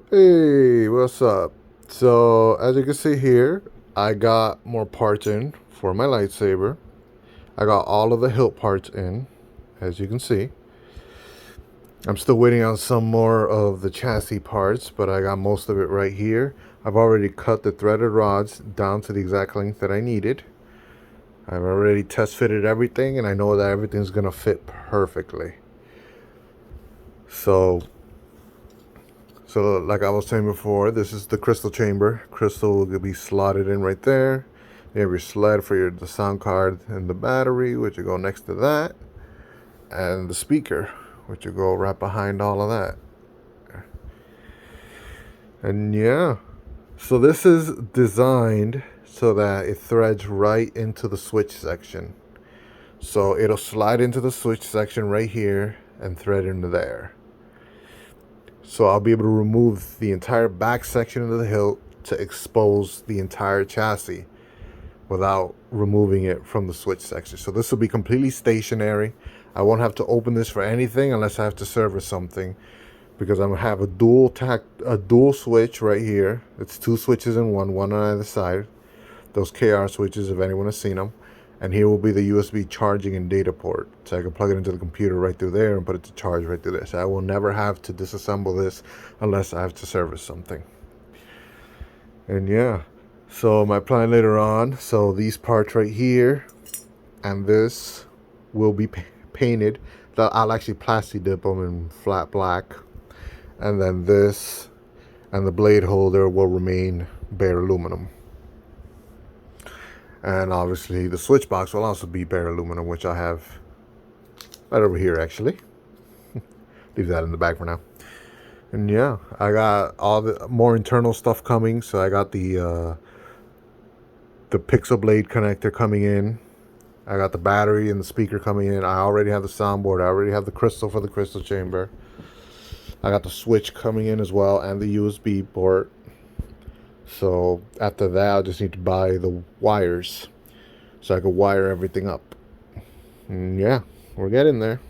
Hey, what's up? So, as you can see here, I got more parts in for my lightsaber. I got all of the hilt parts in, as you can see. I'm still waiting on some more of the chassis parts, but I got most of it right here. I've already cut the threaded rods down to the exact length that I needed. I've already test fitted everything, and I know that everything's gonna fit perfectly. So, So, like I was saying before, this is the crystal chamber. Crystal will be slotted in right there. You have your sled for the sound card and the battery, which will go next to that, and the speaker, which will go right behind all of that. And yeah, so this is designed so that it threads right into the switch section. So it'll slide into the switch section right here and thread into there. So I'll be able to remove the entire back section of the hilt to expose the entire chassis without removing it from the switch section. So this will be completely stationary. I won't have to open this for anything unless I have to service something, because I'm gonna have a dual switch right here. It's two switches in one on either side. Those KR switches, if anyone has seen them. And here will be the USB charging and data port. So I can plug it into the computer right through there and put it to charge right through there. So I will never have to disassemble this unless I have to service something. And yeah, so my plan later on, so these parts right here and this will be painted. I'll actually plasti dip them in flat black. And then this and the blade holder will remain bare aluminum. And obviously the switch box will also be bare aluminum, which I have right over here actually. Leave that in the bag for now. And yeah, I got all the more internal stuff coming. So I got the pixel blade connector coming in. I got the battery and the speaker coming in. I already have the soundboard. I already have the crystal for the crystal chamber. I got the switch coming in as well and the USB port. So after that, I'll just need to buy the wires so I can wire everything up. And yeah, we're getting there.